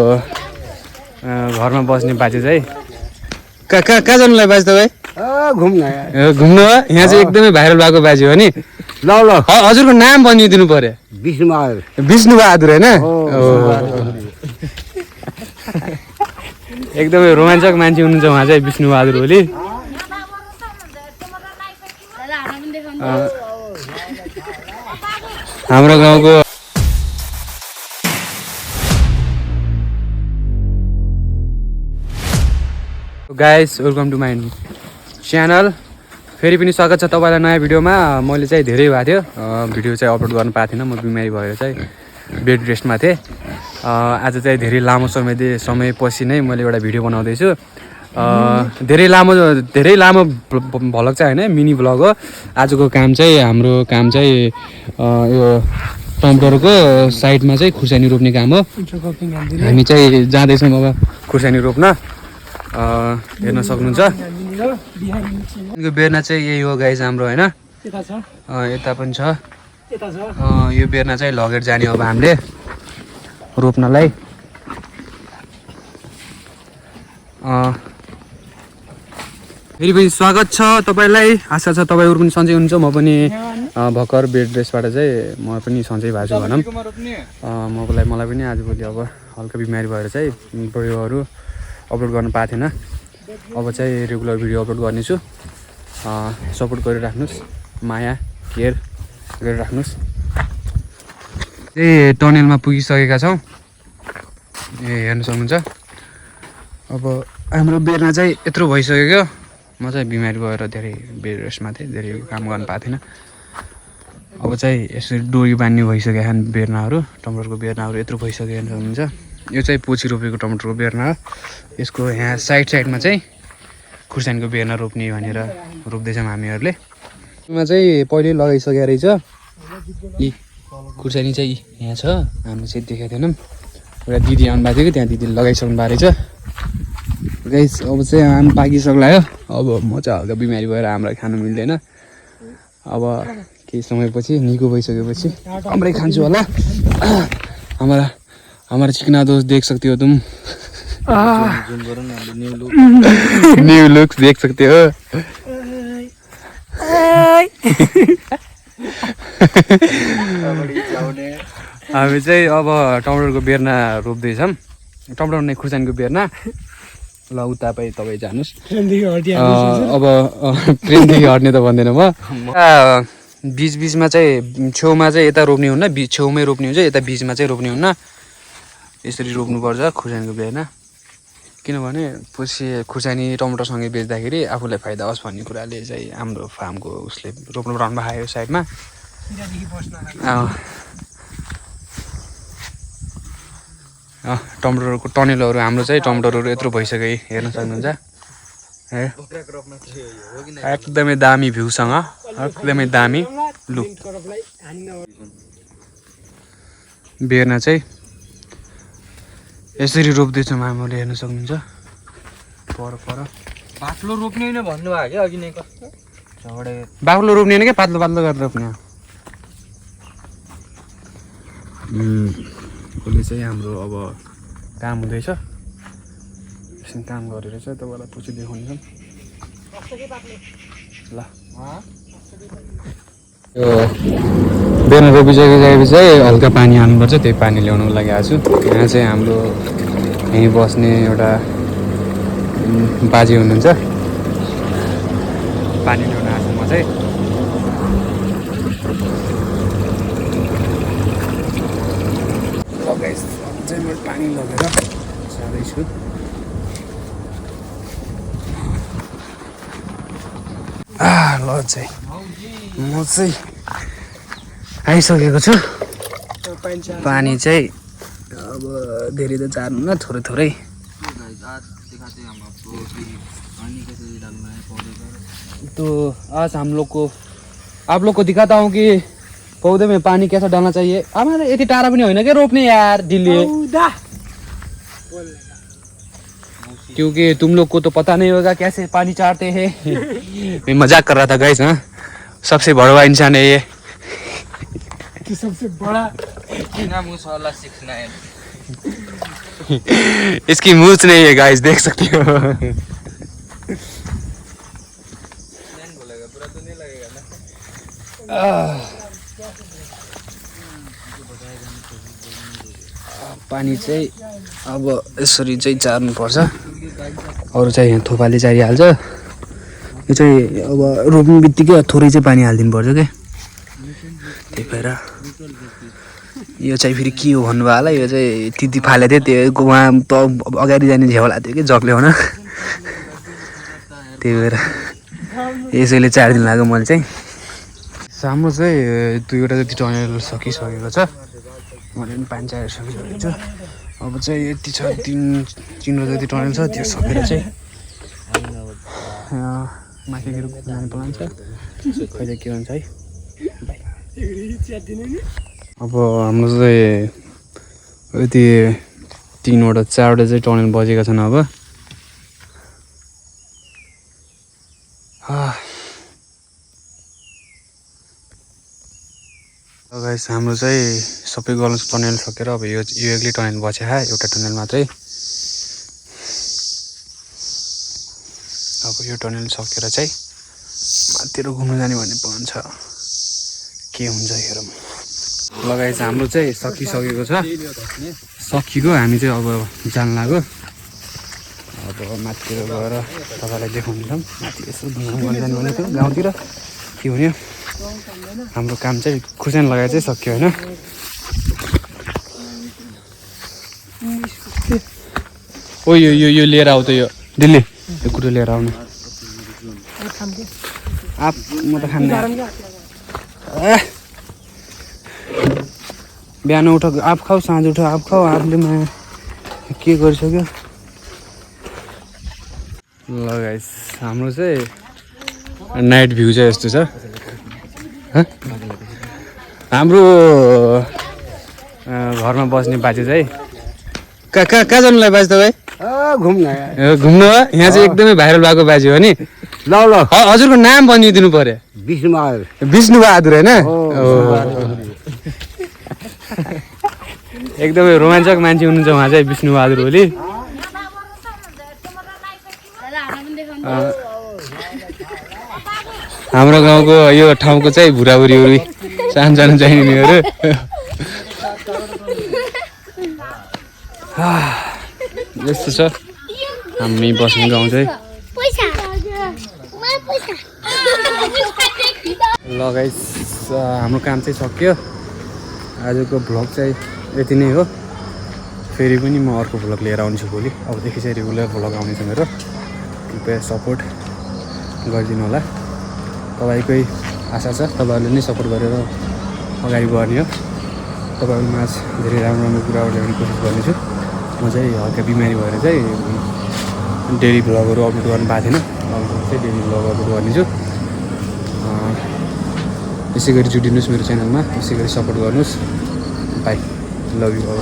घरमा बस्ने बाजे चाहिँ कहाँ जानुलाई बाजे तपाईँ? घुम्न घुम्नु हो? यहाँ चाहिँ एकदमै भाइरल भएको बाजे हो नि। ल हजुरको नाम भनिदिनु पर्यो। विष्णुबहादुर होइन? एकदमै रोमाञ्चक मान्छे हुनुहुन्छ उहाँ चाहिँ विष्णुबहादुर ओली। हाम्रो गाउँको guys welcome to my channel. फेरि पनि स्वागत छ तपाईँलाई नयाँ भिडियोमा। मैले चाहिँ धेरै भएको थियो भिडियो चाहिँ अपलोड गर्न पाएको थिइनँ, म बिमारी भएर चाहिँ बेड रेस्टमा थिएँ। आज चाहिँ धेरै लामो समयपछि नै मैले एउटा भिडियो बनाउँदैछु। धेरै लामो भ्लग चाहिँ होइन, मिनी भ्लग हो। आजको काम चाहिँ हाम्रो काम चाहिँ यो टमाटरको साइडमा चाहिँ खुर्सानी रोप्ने काम हो। हामी चाहिँ जाँदैछौँ अब खुर्सानी रोप्न। हेर्न सक्नुहुन्छ यो बेर्ना चाहिँ यही हो गाइस हाम्रो होइन। यता पनि छ। यो बेर्ना चाहिँ लगेर जाने अब हामीले रोप्नलाई। फेरि पनि स्वागत छ तपाईँलाई। आशा छ तपाईँहरू पनि सन्चै हुनुहुन्छ। म पनि भर्खर बेड रेस्टबाट चाहिँ म पनि सन्चै भएको छु भनौँ। मलाई पनि आजभोलि अब हल्का बिमारी भएर चाहिँ भिडियोहरू अपलोड गर्न पाएको थिएन। अब चाहिँ रेगुलर भिडियो अपलोड गर्नेछु। सपोर्ट गरिराख्नुहोस्, माया केयर गरिराख्नुहोस्। त्यही टनेलमा पुगिसकेका छौँ। हेर्न सक्नुहुन्छ। अब हाम्रो बेर्ना चाहिँ यत्रो भइसक्यो क्या। म चाहिँ बिमारी भएर धेरै बेड रेस्टमा थिएँ, धेरै काम गर्न पाएको थिइनँ। अब चाहिँ यसरी डोरी बान्ने भइसक्यो बेर्नाहरू, टमाटरको बेर्नाहरू यत्रो भइसक्यो हेर्न सक्नुहुन्छ। यो चाहिँ पछि रोपेको टमाटरको बेर्ना हो। यसको यहाँ साइडमा चाहिँ खुर्सानीको बेर्ना रोप्ने भनेर रोप्दैछौँ हामीहरूले। यसमा चाहिँ पहिले लगाइसकेको रहेछ। यी खुर्सानी चाहिँ यहाँ छ, हामीले चाहिँ देखेको थिएनौँ। एउटा दिदी आउनु भएको थियो कि त्यहाँ दिदीले लगाइसक्नु भएको रहेछ गाइस। अब चाहिँ आम पाकिसक्यो। अब म चाहिँ हल्का बिमारी भएर हाम्रो खानु मिल्दैन। अब केही समयपछि निको भइसकेपछि राम्रै खान्छु होला। हमारा चिकना दोस्त देख सकते हो तुम। न्यू लुक्स देख सकते हो। हामी चाहिँ अब टमाटरको बेर्ना रोप्दैछौँ। टमाटर नै खुर्सानीको बेर्ना। ल उता तपाईँ जानुहोस्। अब ट्रेनदेखि हट्ने त भन्दैन म। बिचमा चाहिँ छेउमा चाहिँ यता रोप्ने हुन्न, छेउमै रोप्ने हुन्छ, यता बिचमा चाहिँ रोप्ने हुन्न। यसरी रोप्नुपर्छ खुर्सानीको बेर्ना। किनभने पछि खुर्सानी टमाटरसँगै बेच्दाखेरि आफूलाई फाइदा होस् भन्ने कुराले चाहिँ हाम्रो फार्मको उसले रोप्नु रहनु भएको यो साइडमा। टमाटरको टनेलहरू हाम्रो चाहिँ टमाटरहरू यत्रो भइसक्यो हेर्न सक्नुहुन्छ। एकदमै दामी भ्यूसँग, एकदमै दामी लुक। बेर्ना चाहिँ यसरी रोप्दैछौँ हामीले हेर्न सक्नुहुन्छ। पर बाक्लो रोप्ने होइन भन्नुभयो क्या अघि नै। कस्तो बाक्लो रोप्ने होइन क्या, पातलो गरेर रोप्ने। उसले चाहिँ हाम्रो अब काम हुँदैछ। एकछिन काम गरेर चाहिँ तपाईँलाई पछि देखाउनेछौँ ल। यो बेर्ना रोपिसकेपछि चाहिँ हल्का पानी हाल्नुपर्छ, त्यही पानी ल्याउनुको लागि आएको छु। यहाँ चाहिँ हाम्रो यहीँ बस्ने एउटा बाजे हुनुहुन्छ, पानी ल्याउन आएको छु म चाहिँ। चाहिँ म पानी लगेर जाँदैछु। ल चाहिँ म चाहिँ आइसकेको छु। पानी चाहिँ अब धेरै त चाहनुहुन्न, थोरै। तो आज हम लोग को आप लोग को दिखाता हूँ कि पौधे में पानी कैसा डालना चाहिए। हमारे यति टाढा पनि होइन क्या रोप्ने यार दिल्ली, क्योंकि तुम लोग को तो पता नहीं होगा कैसे पानी चाहते हैं। मैं मजाक कर रहा था गाइस। हाँ, सबसे बड़ा इंसान है ये। सबसे बड़ा इसकी मूछ नहीं है गाइस, देख सकते हो। पानी चाहिँ अब यसरी चाहिँ चार्नुपर्छ, अरू चाहिँ यहाँ थोपाले चारिहाल्छ। यो चाहिँ अब रोप्ने बित्तिकै थोरै चाहिँ पानी हालिदिनु पर्छ क्या, त्यही भएर। यो चाहिँ फेरि के हो भन्नुभयो होला, यो चाहिँ तिती फालेको थियो, त्यो उहाँ अगाडि जाने झ्याउला थियो कि जग ल्याउन, त्यही भएर यसैले 4 दिन लाग्यो मैले चाहिँ। हाम्रो चाहिँ 2वटा जति टनेल सकिसकेको छ, मैले पनि पानी चाहिएर सकिसकेको छु। अब चाहिँ यति छ, 3 जति टनेल छ, त्यो सकेर चाहिँ माथितिर जाने प्लान छ, कहिले के हुन्छ है। अब हाम्रो चाहिँ यति 3वटा 4वटा चाहिँ टनेल बजेका छन्। अब गाइस हाम्रो चाहिँ सबै गर्नु टनेल सकेर अब यो एक्लै टनेल बचे, एउटा टनेल मात्रै। अब यो टनेल सकेर चाहिँ माथितिर घुम्नु जाने भन्ने प्लान छ, के हुन्छ हेरौँ। ल गाइस हाम्रो चाहिँ सकिसकेको छ, सकिएको। हामी चाहिँ अब जान लाग्यो। अब माथितिर गएर तपाईँलाई देखाउँछौँ, माथि यसो घुम्नु जाने भनेको थियो गाउँतिर, के हुने। हाम्रो काम चाहिँ खुर्सानी लगाएर चाहिँ सक्यो होइन। ओ यो लिएर आऊ त, यो दिल्ली यो कुरो लिएर आउनु। आप म त खान्न, बिहान उठ आप खाऊ, साँझ उठ आप खाऊ, आफूले के गरिसक्यो। ल गाइस हाम्रो चाहिँ नाइट भ्यू चाहिँ यस्तो छ। हाम्रो घरमा बस्ने बाजे चाहिँ कहाँ जानुलाई बाजे तपाईँ? घुम्नु हो। यहाँ चाहिँ एकदमै भाइरल भएको बाजे हो नि। ल ल हजुरको नाम भनिदिनु पर्यो। विष्णुबहादुर होइन? एकदमै रोमाञ्चक मान्छे हुनुहुन्छ उहाँ चाहिँ, विष्णुबहादुर ओली। हाम्रो गाउँको यो ठाउँको चाहिँ बुढाबुढीहरू, सानो सानो चाहिनेहरू। यस्तो छ हामी बस्ने गाउँ चाहिँ। ल गाइस हाम्रो काम चाहिँ सकियो। आजको भ्लग चाहिँ यति नै हो। फेरि पनि म अर्को भ्लग लिएर आउँछु भोलि। अबदेखि चाहिँ रेगुलर भ्लग आउनेछ मेरो, कृपया सपोर्ट गरिदिनु होला। तपाईँकै आशा छ, तपाईँहरूले नै सपोर्ट गरेर अगाडि बढ्ने हो। तपाईँहरू माझ धेरै राम्रो राम्रो कुराहरू ल्याउने कोसिस गर्नेछु। म चाहिँ हल्का बिमारी भएर चाहिँ डेली भ्लगहरू अपलोड गर्नु पाएको थिएन, अब चाहिँ डेली भ्लग अपलोड गर्नेछु। यसै गरी जुटिनुहोस् मेरो च्यानलमा, यसै गरी सपोर्ट गर्नुहोस्। Bye, love you all.